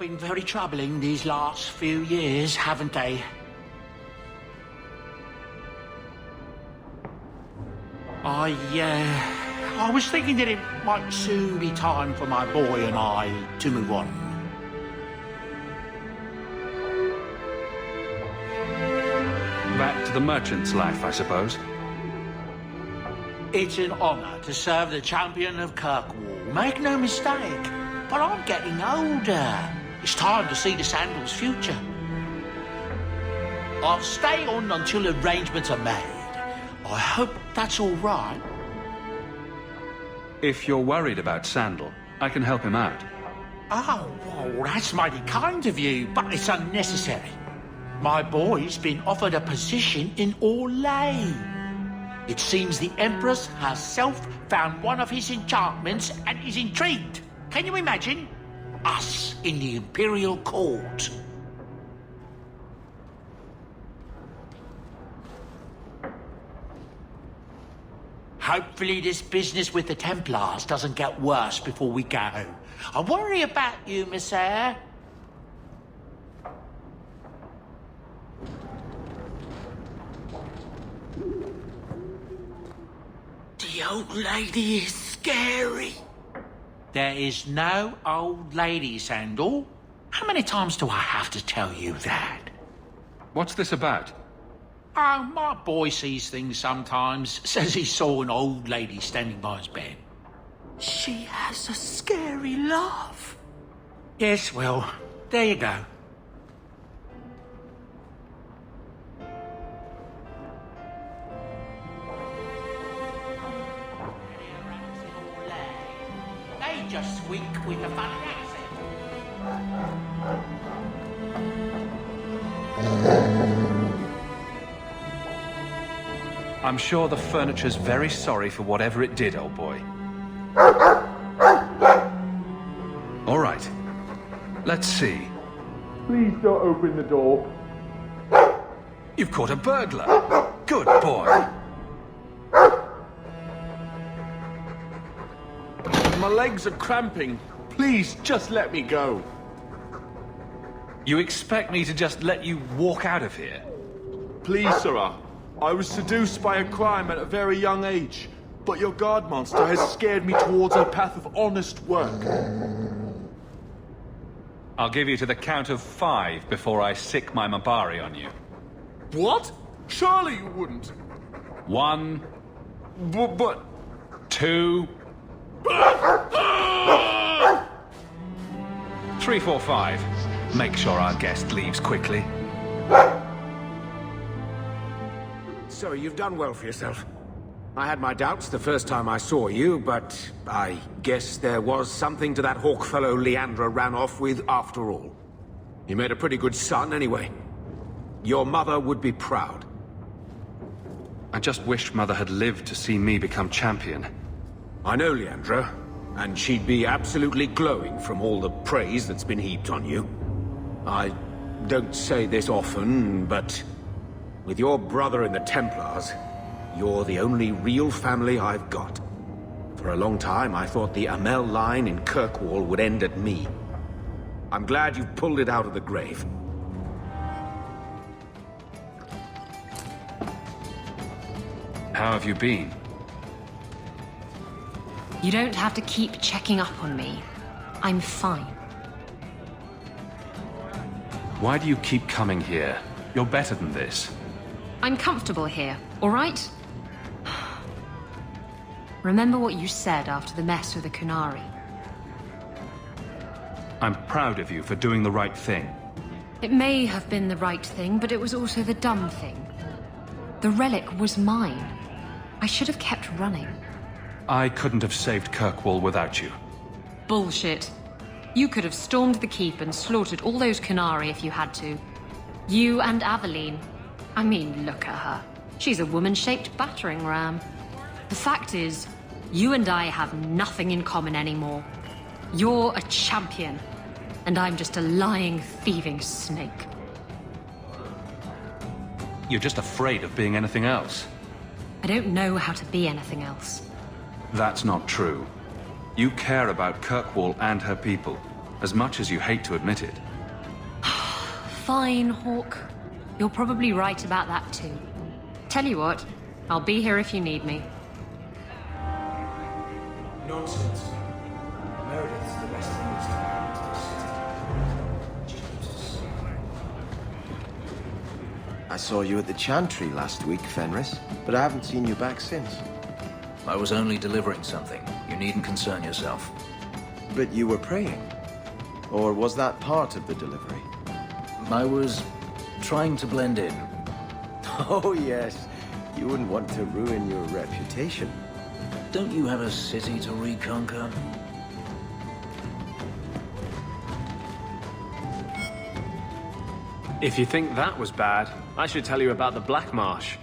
been very troubling these last few years, haven't they? I was thinking that it might soon be time for my boy and I to move on. Back to the merchant's life, I suppose. It's an honor to serve the Champion of Kirkwall, make no mistake. But I'm getting older. It's time to see the Sandal's future. I'll stay on until arrangements are made. I hope that's all right. If you're worried about Sandal, I can help him out. Oh, well, that's mighty kind of you, but it's unnecessary. My boy's been offered a position in Orlais. It seems the Empress herself found one of his enchantments and is intrigued. Can you imagine? Us in the Imperial Court. Hopefully this business with the Templars doesn't get worse before we go. I worry about you, Miss Eyre. The old lady is scary. There is no old lady, Sandal. How many times do I have to tell you that? What's this about? Oh, my boy sees things sometimes. Says he saw an old lady standing by his bed. She has a scary laugh. Yes, well, there you go. They just squeak with a funny accent. I'm sure the furniture's very sorry for whatever it did, old boy. All right. Let's see. Please don't open the door. You've caught a burglar. Good boy. My legs are cramping. Please, just let me go. You expect me to just let you walk out of here? Please, sirrah. I was seduced by a crime at a very young age, but your guard monster has scared me towards a path of honest work. I'll give you to the count of 5 before I sick my Mabari on you. What? Surely you wouldn't. 1, But... 2, 3, 4, 5. Make sure our guest leaves quickly. So you've done well for yourself. I had my doubts the first time I saw you, but I guess there was something to that Hawke fellow Leandra ran off with after all. He made a pretty good son anyway. Your mother would be proud. I just wish Mother had lived to see me become champion. I know Leandra, and she'd be absolutely glowing from all the praise that's been heaped on you. I don't say this often, but with your brother in the Templars, you're the only real family I've got. For a long time, I thought the Amell line in Kirkwall would end at me. I'm glad you've pulled it out of the grave. How have you been? You don't have to keep checking up on me. I'm fine. Why do you keep coming here? You're better than this. I'm comfortable here, all right? Remember what you said after the mess with the Kunari. I'm proud of you for doing the right thing. It may have been the right thing, but it was also the dumb thing. The relic was mine. I should have kept running. I couldn't have saved Kirkwall without you. Bullshit. You could have stormed the keep and slaughtered all those Kunari if you had to. You and Aveline. I mean, look at her. She's a woman-shaped battering ram. The fact is, you and I have nothing in common anymore. You're a champion, and I'm just a lying, thieving snake. You're just afraid of being anything else. I don't know how to be anything else. That's not true. You care about Kirkwall and her people. as much as you hate to admit it. Fine, Hawke. You're probably right about that too. Tell you what, I'll be here if you need me. Nonsense. Meredith's the best thing that's happened to the city. She keeps us safe. I saw you at the Chantry last week, Fenris, but I haven't seen you back since. I was only delivering something. You needn't concern yourself. But you were praying. Or was that part of the delivery? I was trying to blend in. Oh, yes. You wouldn't want to ruin your reputation. Don't you have a city to reconquer? If you think that was bad, I should tell you about the Black Marsh.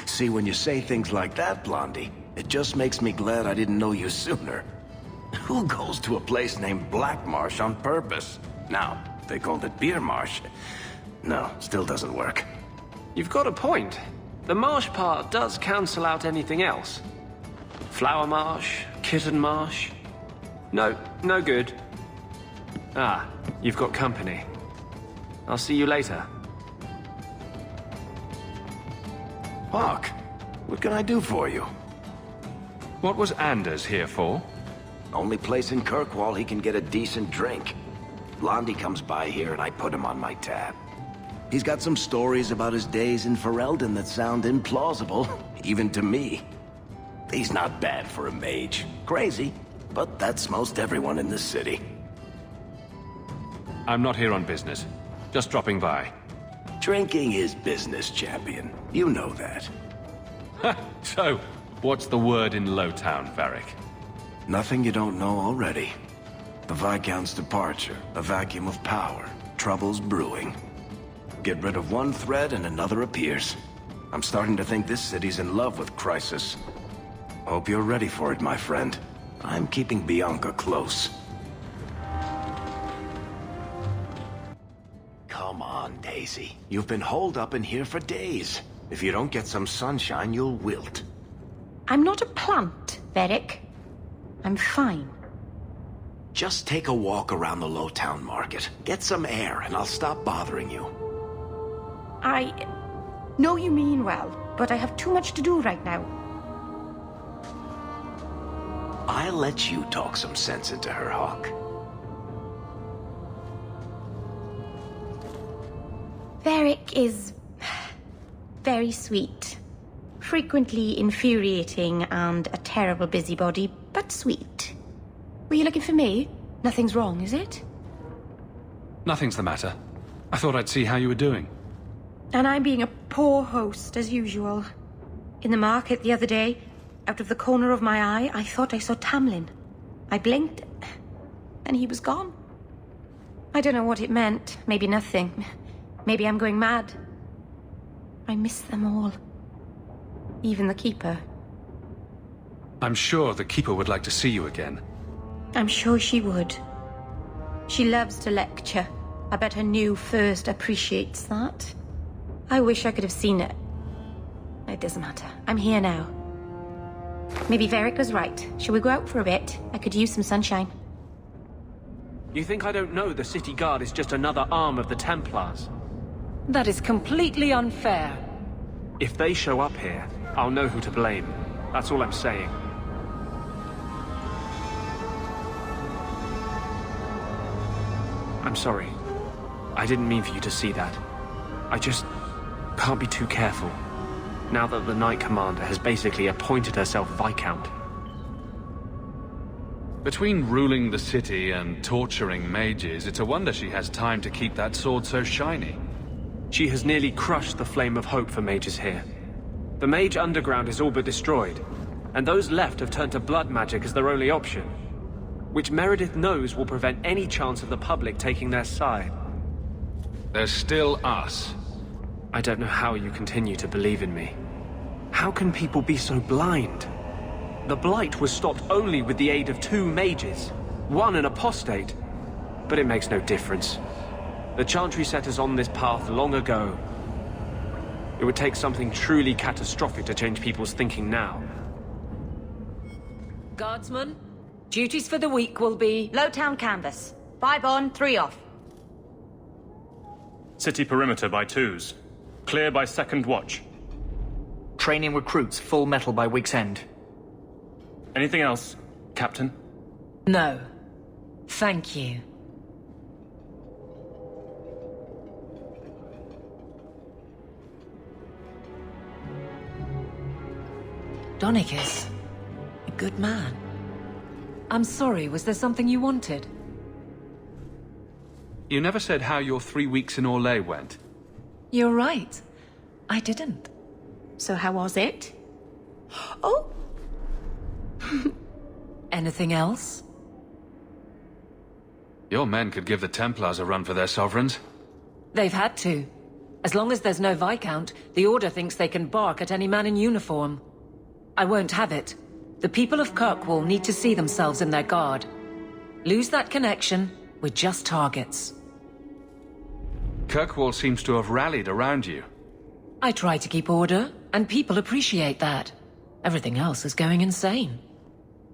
See, when you say things like that, Blondie, it just makes me glad I didn't know you sooner. Who goes to a place named Black Marsh on purpose? Now, they called it Beer Marsh. No, still doesn't work. You've got a point. The marsh part does cancel out anything else. Flower Marsh, Kitten Marsh. No, no good. Ah, you've got company. I'll see you later. Hawke, what can I do for you? What was Anders here for? Only place in Kirkwall he can get a decent drink. Blondie comes by here and I put him on my tab. He's got some stories about his days in Ferelden that sound implausible, even to me. He's not bad for a mage. Crazy, but that's most everyone in this city. I'm not here on business. Just dropping by. Drinking is business, Champion. You know that. So, what's the word in Lowtown, Varric? Nothing you don't know already. The Viscount's departure, a vacuum of power, troubles brewing. Get rid of one thread and another appears. I'm starting to think this city's in love with Crisis. Hope you're ready for it, my friend. I'm keeping Bianca close. Come on, Daisy. You've been holed up in here for days. If you don't get some sunshine, you'll wilt. I'm not a plant, Varric. I'm fine. Just take a walk around the Lowtown Market. Get some air, and I'll stop bothering you. I know you mean well, but I have too much to do right now. I'll let you talk some sense into her, Hawke. Varric is very sweet. Frequently infuriating and a terrible busybody, but sweet. Were you looking for me? Nothing's wrong, is it? Nothing's the matter. I thought I'd see how you were doing. And I'm being a poor host, as usual. In the market the other day, out of the corner of my eye, I thought I saw Tamlin. I blinked, and he was gone. I don't know what it meant. Maybe nothing. Maybe I'm going mad. I miss them all. Even the Keeper. I'm sure the Keeper would like to see you again. I'm sure she would. She loves to lecture. I bet her new first appreciates that. I wish I could have seen it. It doesn't matter. I'm here now. Maybe Varric was right. Shall we go out for a bit? I could use some sunshine. You think I don't know the City Guard is just another arm of the Templars? That is completely unfair. If they show up here, I'll know who to blame. That's all I'm saying. I'm sorry. I didn't mean for you to see that. I just can't be too careful, now that the Knight Commander has basically appointed herself Viscount. Between ruling the city and torturing mages, it's a wonder she has time to keep that sword so shiny. She has nearly crushed the flame of hope for mages here. The Mage Underground is all but destroyed, and those left have turned to blood magic as their only option, which Meredith knows will prevent any chance of the public taking their side. There's still us. I don't know how you continue to believe in me. How can people be so blind? The Blight was stopped only with the aid of 2 mages, one an apostate. But it makes no difference. The Chantry set us on this path long ago. It would take something truly catastrophic to change people's thinking now. Guardsman, Duties for the week will be... Lowtown canvas. 5 on, 3 off. City perimeter by 2s. Clear by 2nd watch. Training recruits full metal by week's end. Anything else, Captain? No. Thank you. Donicus. A good man. I'm sorry, was there something you wanted? You never said how your 3 weeks in Orlais went. You're right. I didn't. So how was it? Oh! Anything else? Your men could give the Templars a run for their sovereigns. They've had to. As long as there's no Viscount, the Order thinks they can bark at any man in uniform. I won't have it. The people of Kirkwall need to see themselves in their guard. Lose that connection, we're just targets. Kirkwall seems to have rallied around you. I try to keep order, and people appreciate that. Everything else is going insane.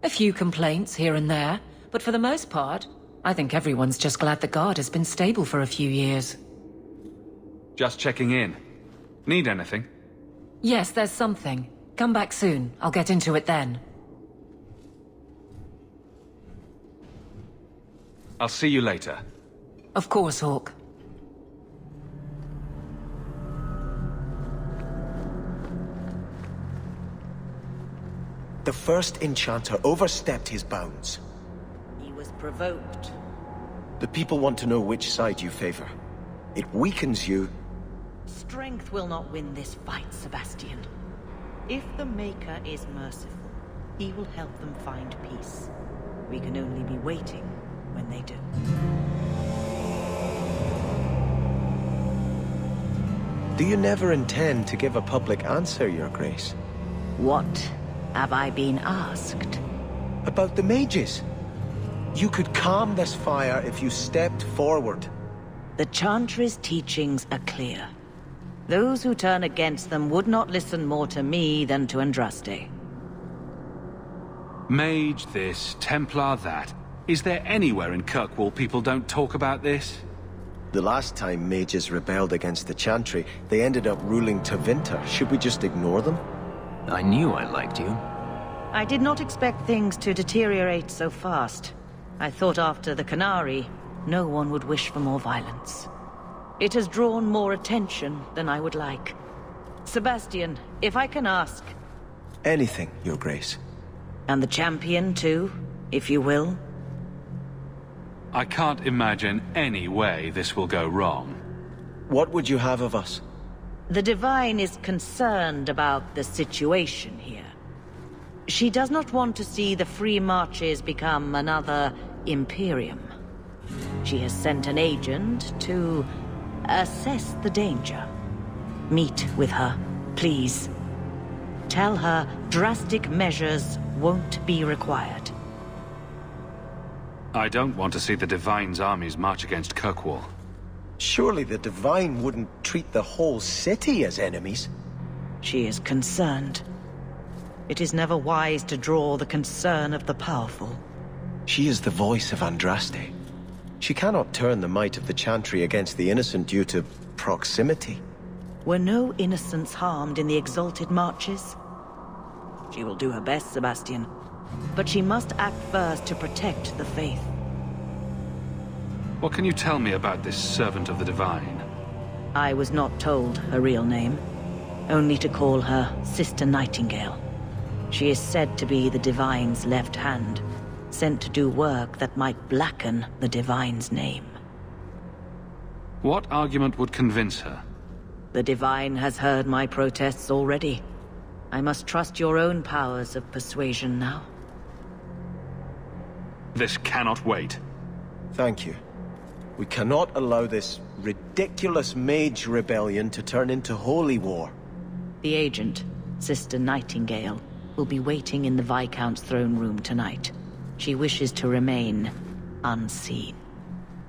A few complaints here and there, but for the most part, I think everyone's just glad the guard has been stable for a few years. Just checking in. Need anything? Yes, there's something. Come back soon. I'll get into it then. I'll see you later. Of course, Hawke. The first enchanter overstepped his bounds. He was provoked. The people want to know which side you favor. It weakens you. Strength will not win this fight, Sebastian. If the Maker is merciful, he will help them find peace. We can only be waiting when they do. Do you never intend to give a public answer, Your Grace? What have I been asked? About the mages. You could calm this fire if you stepped forward. The Chantry's teachings are clear. Those who turn against them would not listen more to me than to Andraste. Mage this, Templar that. Is there anywhere in Kirkwall people don't talk about this? The last time mages rebelled against the Chantry, they ended up ruling Tevinter. Should we just ignore them? I knew I liked you. I did not expect things to deteriorate so fast. I thought after the Canary, no one would wish for more violence. It has drawn more attention than I would like. Sebastian, if I can ask... Anything, Your Grace. And the Champion, too, if you will? I can't imagine any way this will go wrong. What would you have of us? The Divine is concerned about the situation here. She does not want to see the Free Marches become another Imperium. She has sent an agent to assess the danger. Meet with her, please. Tell her drastic measures won't be required. I don't want to see the Divine's armies march against Kirkwall. Surely the Divine wouldn't treat the whole city as enemies. She is concerned. It is never wise to draw the concern of the powerful. She is the voice of Andraste. She cannot turn the might of the Chantry against the innocent due to proximity. Were no innocents harmed in the exalted marches? She will do her best, Sebastian. But she must act first to protect the faith. What can you tell me about this servant of the Divine? I was not told her real name. Only to call her Sister Nightingale. She is said to be the Divine's left hand, sent to do work that might blacken the Divine's name. What argument would convince her? The Divine has heard my protests already. I must trust your own powers of persuasion now. This cannot wait. Thank you. We cannot allow this ridiculous mage rebellion to turn into holy war. The agent, Sister Nightingale, will be waiting in the Viscount's throne room tonight. She wishes to remain unseen.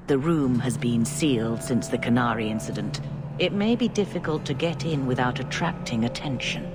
The room has been sealed since the Canary incident. It may be difficult to get in without attracting attention.